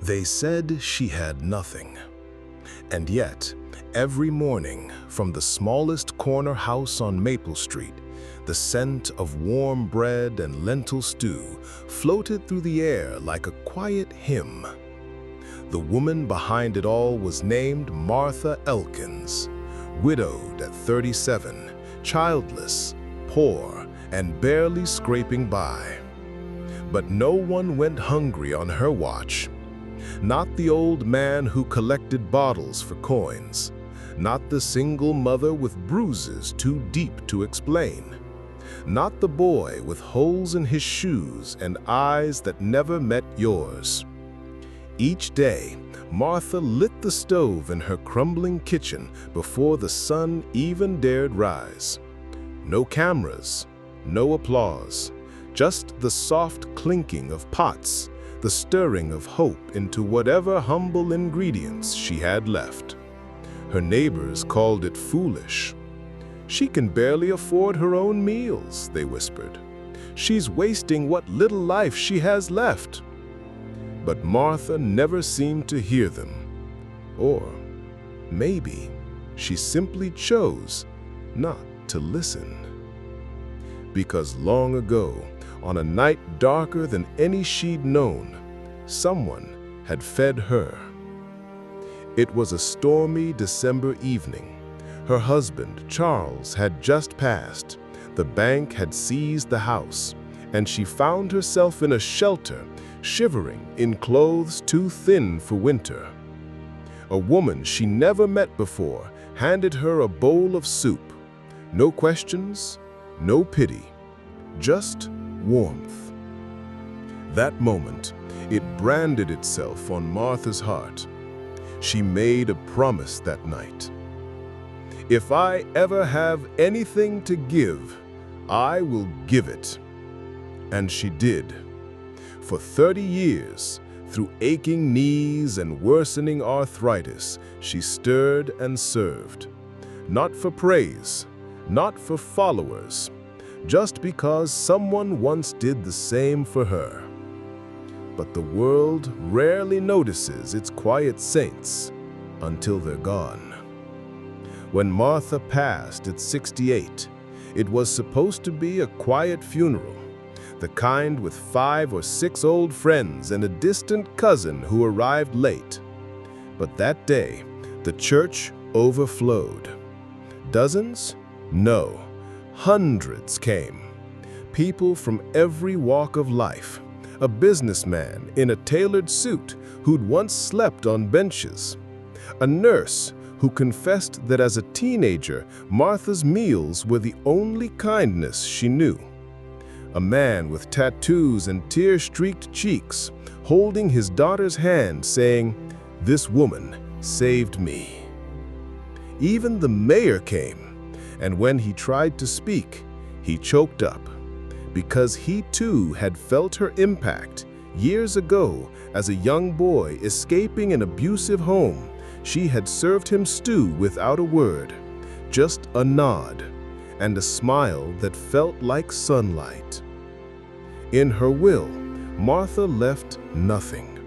They said she had nothing. And yet, every morning, from the smallest corner house on Maple Street, the scent of warm bread and lentil stew floated through the air like a quiet hymn. The woman behind it all was named Martha Elkins, widowed at 37, childless, poor, and barely scraping by. But no one went hungry on her watch. Not the old man who collected bottles for coins, not the single mother with bruises too deep to explain, not the boy with holes in his shoes and eyes that never met yours. Each day, Martha lit the stove in her crumbling kitchen before the sun even dared rise. No cameras, no applause, just the soft clinking of pots, the stirring of hope into whatever humble ingredients she had left. Her neighbors called it foolish. "She can barely afford her own meals," they whispered. "She's wasting what little life she has left." But Martha never seemed to hear them. Or maybe she simply chose not to listen. Because long ago, on a night darker than any she'd known, someone had fed her. It was a stormy December evening. Her husband, Charles, had just passed. The bank had seized the house, and she found herself in a shelter, shivering in clothes too thin for winter. A woman she never met before handed her a bowl of soup. No questions, no pity, just warmth. That moment, it branded itself on Martha's heart. She made a promise that night. "If I ever have anything to give, I will give it." And she did. For 30 years, through aching knees and worsening arthritis, she stirred and served. Not for praise, not for followers, just because someone once did the same for her. But the world rarely notices its quiet saints until they're gone. When Martha passed at 68, it was supposed to be a quiet funeral, the kind with 5 or 6 old friends and a distant cousin who arrived late. But that day, the church overflowed. Dozens? No, hundreds came. People from every walk of life. A businessman in a tailored suit who'd once slept on benches. A nurse who confessed that as a teenager, Martha's meals were the only kindness she knew. A man with tattoos and tear-streaked cheeks, holding his daughter's hand, saying, "This woman saved me." Even the mayor came, and when he tried to speak, he choked up, because he too had felt her impact. Years ago, as a young boy escaping an abusive home, she had served him stew without a word, just a nod, and a smile that felt like sunlight. In her will, Martha left nothing.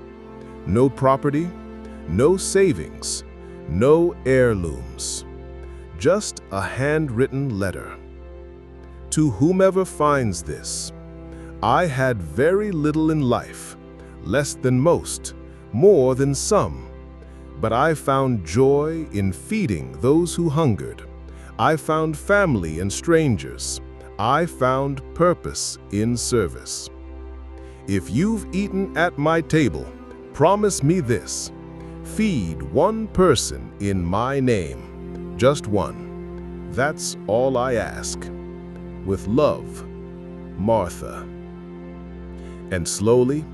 No property, no savings, no heirlooms. Just a handwritten letter. "To whomever finds this, I had very little in life, less than most, more than some. But I found joy in feeding those who hungered. I found family in strangers. I found purpose in service. If you've eaten at my table, promise me this: feed one person in my name, just one. That's all I ask. With love, Martha." And slowly,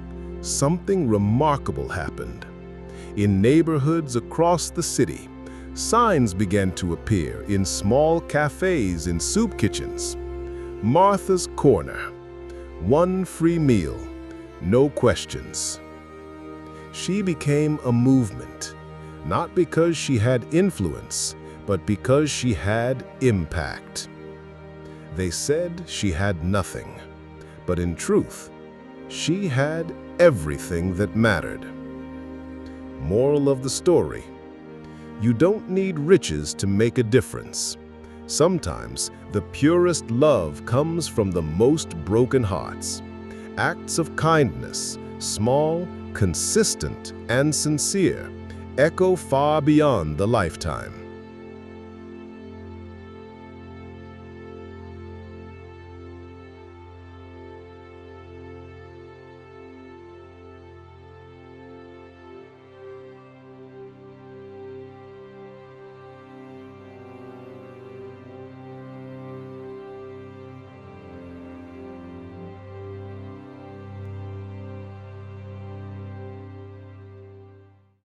something remarkable happened. In neighborhoods across the city, signs began to appear in small cafes and soup kitchens. Martha's Corner. One free meal, no questions. She became a movement, not because she had influence, but because she had impact. They said she had nothing, but in truth, she had everything that mattered. Moral of the story: you don't need riches to make a difference. Sometimes the purest love comes from the most broken hearts. Acts of kindness, small, consistent, and sincere, echo far beyond the lifetime.